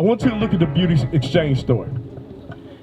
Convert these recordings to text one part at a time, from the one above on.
I want you to look at the beauty exchange store.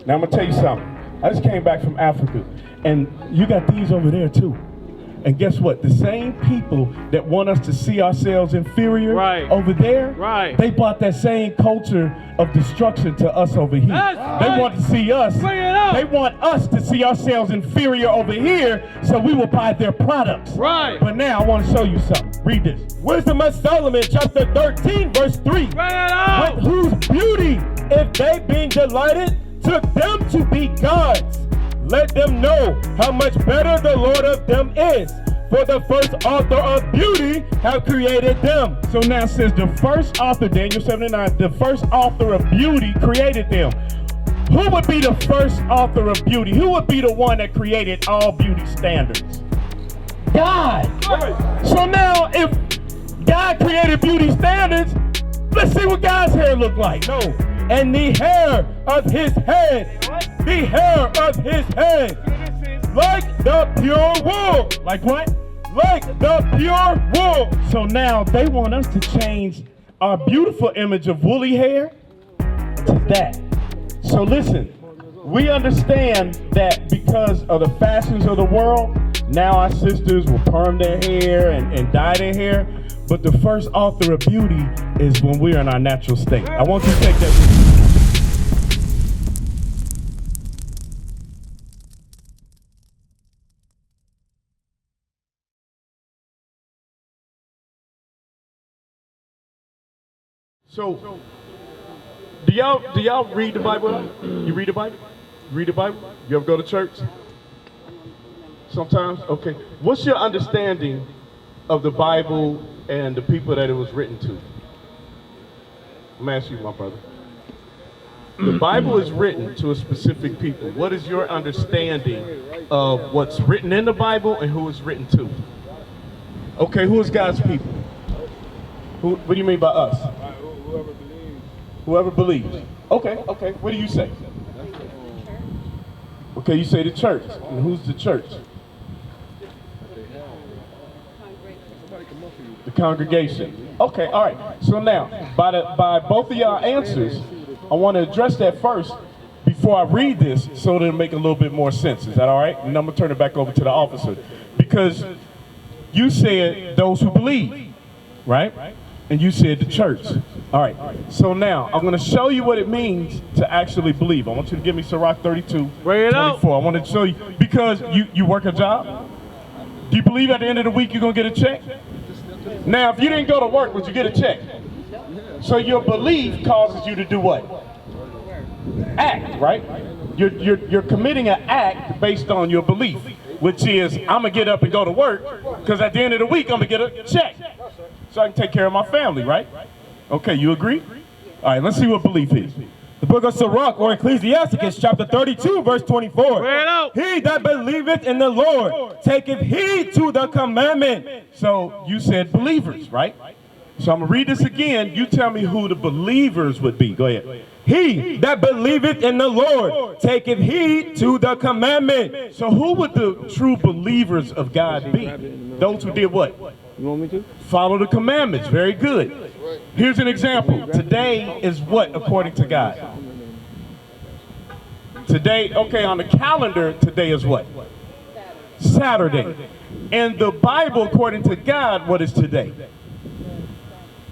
Now I'm gonna tell you something. I just came back from Africa, and you got these over there too. And guess what? The same people that want us to see ourselves inferior over there, they brought that same culture of destruction to us over here. They want to see us, they want us to see ourselves inferior over here, so we will buy their products. But now I want to show you something. Read this. Wisdom of Solomon, chapter 13, verse 3. With whose beauty, if they being delighted, took them to be gods. Let them know how much better the Lord of them is. For the first author of beauty have created them. So now it says the first author, Daniel 7:9, the first author of beauty created them. Who would be the first author of beauty? Who would be the one that created all beauty standards? God. So now if God created beauty standards, let's see what God's hair look like. No. And the hair of his head, the hair of his head, like the pure wool. Like what? Like the pure wool. So now they want us to change our beautiful image of woolly hair to that. So listen, we understand that because of the fashions of the world, now our sisters will perm their hair and dye their hair. But the first author of beauty is when we're in our natural state. I want you to take that with you. So, do y'all read the Bible? You read the Bible? Read the Bible? You ever go to church? Sometimes? Okay. What's your understanding of the Bible and the people that it was written to? I'm gonna ask you, my brother. The Bible is written to a specific people. What is your understanding of what's written in the Bible and who it's written to? Okay, who is God's people? What do you mean by us? Whoever believes. Whoever believes. Okay. What do you say? Okay, you say the church. And who's the church? The congregation. Okay, all right. So now, by both of y'all answers, I want to address that first before I read this so that it'll make a little bit more sense. Is that all right? And I'm going to turn it back over to the officer. Because you said those who believe, right? And you said the church. All right. So now, I'm going to show you what it means to actually believe. I want you to give me Sirach 32, 24. I want to show you, because you work a job. Do you believe at the end of the week you're going to get a check? Now, if you didn't go to work, would you get a check? So your belief causes you to do what? Act, right? You're committing an act based on your belief, which is, I'm going to get up and go to work, because at the end of the week, I'm going to get a check. So I can take care of my family, right? Okay, you agree? All right, let's see what belief is. The book of Sirach, or Ecclesiasticus, chapter 32, verse 24. He that believeth in the Lord taketh heed to the commandment. So you said believers, right? So I'm going to read this again. You tell me who the believers would be. Go ahead. He that believeth in the Lord taketh heed to the commandment. So who would the true believers of God be? Those who did what? You want me to? Follow the commandments. Very good. Here's an example. Today is what according to God? Today, okay, on the calendar, today is what? Saturday. And the Bible, according to God, what is today?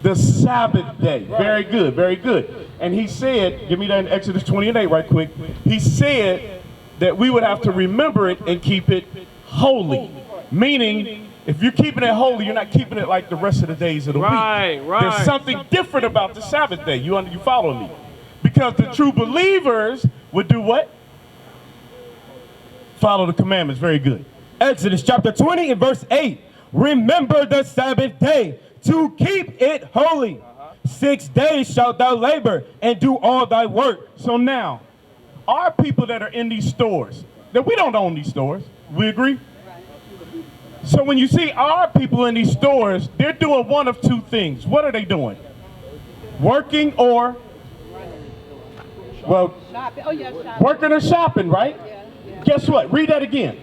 The Sabbath day. Very good, very good. And he said, give me that in Exodus 20:8 right quick. He said that we would have to remember it and keep it holy. Meaning, if you're keeping it holy, you're not keeping it like the rest of the days of the week. Right. There's something different about the Sabbath day. You follow me? Because the true believers would do what? Follow the commandments. Very good. Exodus chapter 20 and verse 8. Remember the Sabbath day to keep it holy. 6 days shalt thou labor and do all thy work. So now, our people that are in these stores, that we don't own these stores, we agree? So when you see our people in these stores, they're doing one of two things. What are they doing? Working or? Well, working or shopping, right? Guess what? Read that again.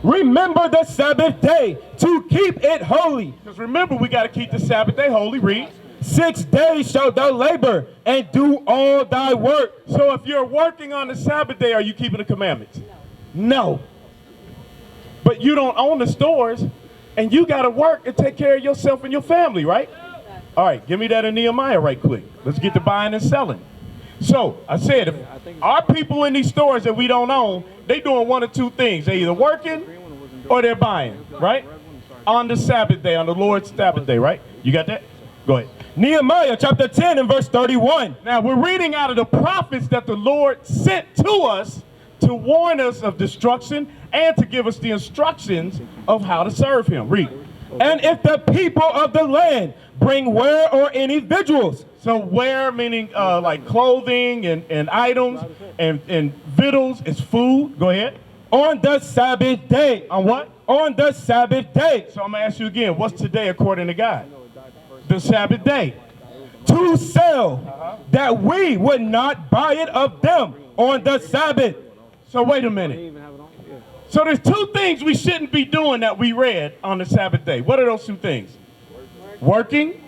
Remember the Sabbath day to keep it holy. Because remember, we got to keep the Sabbath day holy. Read. 6 days shalt thou labor and do all thy work. So if you're working on the Sabbath day, are you keeping the commandments? No. But you don't own the stores, and you got to work and take care of yourself and your family, right? All right, give me that in Nehemiah right quick. Let's get to buying and selling. So I said, if our people in these stores that we don't own, they doing one of two things. They're either working or they're buying, right? On the Sabbath day, on the Lord's Sabbath day, right? You got that? Go ahead. Nehemiah chapter 10 and verse 31. Now we're reading out of the prophets that the Lord sent to us to warn us of destruction and to give us the instructions of how to serve him. Read. And if the people of the land bring ware or any victuals. So ware meaning like clothing and items and victuals is food. Go ahead. On the Sabbath day. On what? On the Sabbath day. So I'm going to ask you again, what's today according to God? The Sabbath day. To sell, that we would not buy it of them on the Sabbath. So wait a minute. So there's two things we shouldn't be doing that we read on the Sabbath day. What are those two things? Working.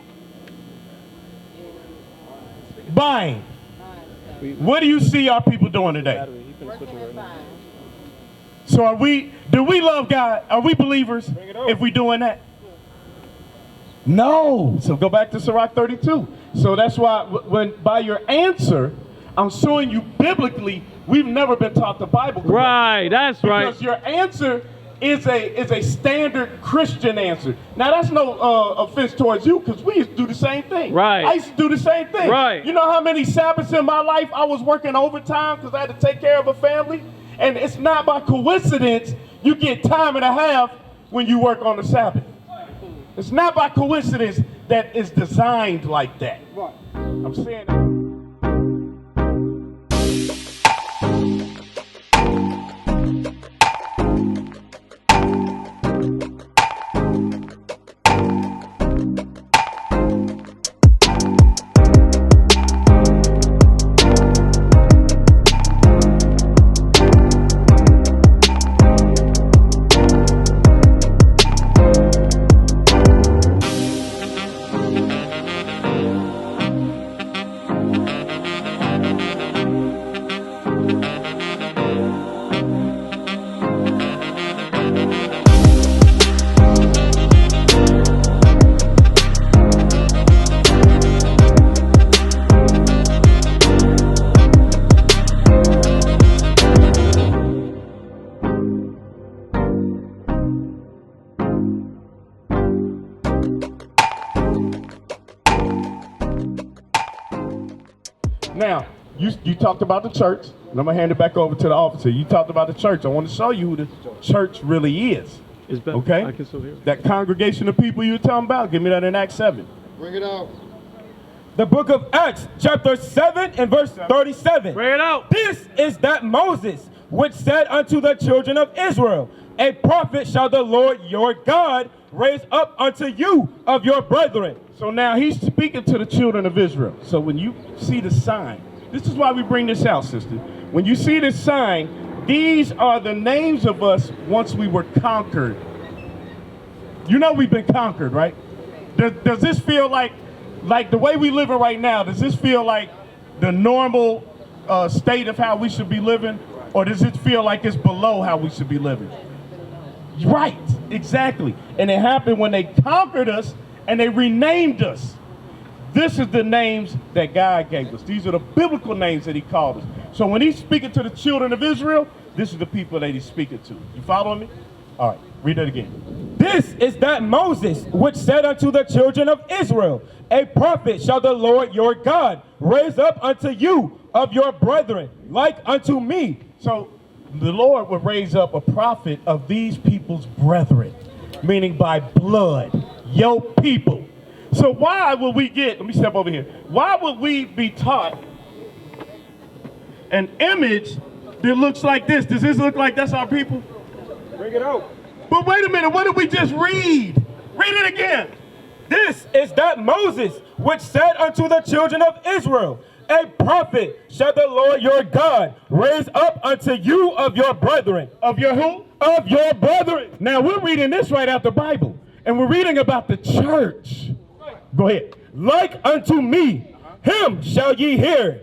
Buying. What do you see our people doing today? So do we love God? Are we believers if we doing that? No. So go back to Sirach 32. So that's why when by your answer, I'm showing you biblically, we've never been taught the Bible correctly. Right, that's right. Because your answer is a standard Christian answer. Now that's no offense towards you, because we used to do the same thing. Right. I used to do the same thing. Right. You know how many Sabbaths in my life I was working overtime because I had to take care of a family? And it's not by coincidence you get time and a half when you work on the Sabbath. It's not by coincidence that it's designed like that. Right. I'm saying that. Now, you talked about the church, and I'm going to hand it back over to the officer. You talked about the church. I want to show you who the church really is. Okay? I can still hear. That congregation of people you were talking about, give me that in Acts 7. Bring it out. The book of Acts, chapter 7 and verse 37. Bring it out. This is that Moses, which said unto the children of Israel, a prophet shall the Lord your God raise up unto you of your brethren. So now he's speaking to the children of Israel. So when you see the sign, this is why we bring this out, sister. When you see this sign, these are the names of us once we were conquered. You know we've been conquered, right? Does this feel like the way we living right now, does this feel like the normal state of how we should be living? Or does it feel like it's below how we should be living? Right, exactly. And it happened when they conquered us and they renamed us. This is the names that God gave us. These are the biblical names that he called us. So when he's speaking to the children of Israel, this is the people that he's speaking to. You following me? All right, read that again. This is that Moses, which said unto the children of Israel, a prophet shall the Lord your God raise up unto you of your brethren, like unto me. So the Lord would raise up a prophet of these people's brethren, meaning by blood, your people. So why would we let me step over here. Why would we be taught an image that looks like this? Does this look like that's our people? Bring it out. But wait a minute, what did we just read? Read it again. This is that Moses, which said unto the children of Israel, a prophet shall the Lord your God raise up unto you of your brethren. Of your who? Of your brethren. Now we're reading this right out the Bible, and we're reading about the church. Go ahead. like unto me, him shall ye hear.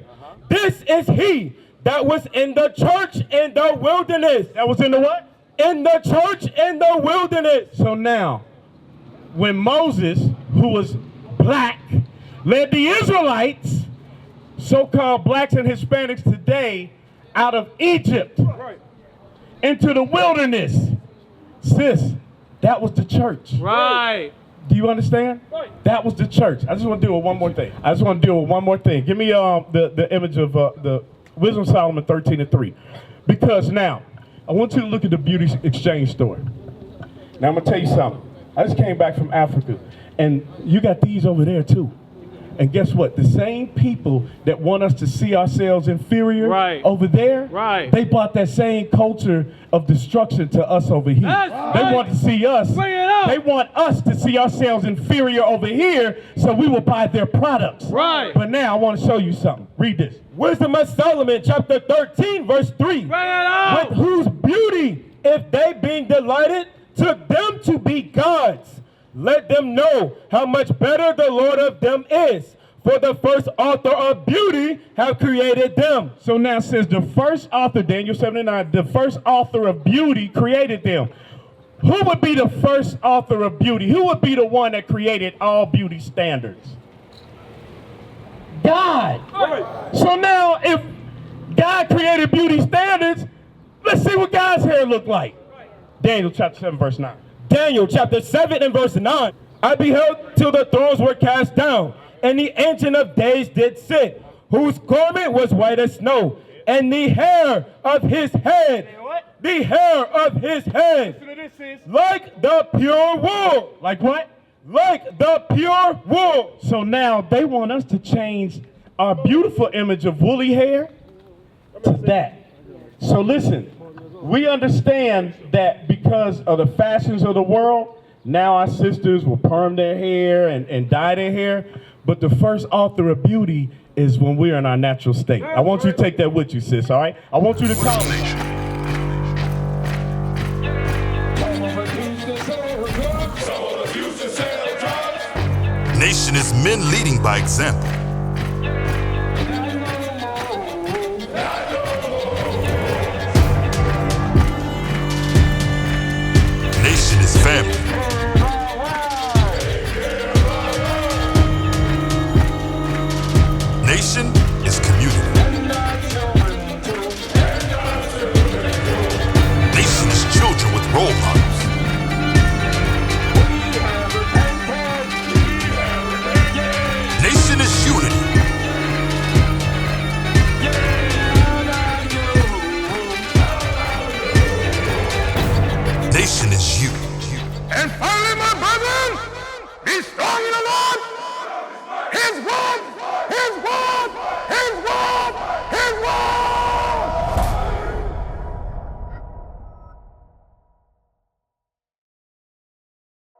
This is he that was in the church in the wilderness. That was in the what? In the church in the wilderness. So now, when Moses, who was black, led the Israelites, so-called blacks and Hispanics today, out of Egypt into the wilderness, sis, that was the church. Right. Do you understand? That was the church. I just want to deal with one more thing. Give me the image of the Wisdom of Solomon 13:3. Because now, I want you to look at the beauty exchange store. Now, I'm going to tell you something. I just came back from Africa, and you got these over there, too. And guess what? The same people that want us to see ourselves inferior over there, they brought that same culture of destruction to us over here. They want to see us. They want us to see ourselves inferior over here, so we will buy their products. But now I want to show you something. Read this. Wisdom of Solomon, chapter 13, verse 3. With whose beauty, if they being delighted, took them to be gods, let them know how much better the Lord of them is. For the first author of beauty have created them. So now it says the first author, Daniel 7:9, the first author of beauty created them. Who would be the first author of beauty? Who would be the one that created all beauty standards? God. So now if God created beauty standards, let's see what God's hair looked like. Daniel chapter 7, verse 9. Daniel chapter 7 and verse 9. I beheld till the thrones were cast down, and the Ancient of Days did sit, whose garment was white as snow, and the hair of his head, like the pure wool. Like what? Like the pure wool. So now they want us to change our beautiful image of woolly hair to that. So listen, we understand that because of the fashions of the world, now our sisters will perm their hair and dye their hair. But the first author of beauty is when we're in our natural state. I want you to take that with you, sis, all right? I want you to call me. Nation is men leading by example. Nation is family. Nation is community. Nation is children with role models. Nation is unity. Nation is you. And finally, my brethren, be strong in the Lord.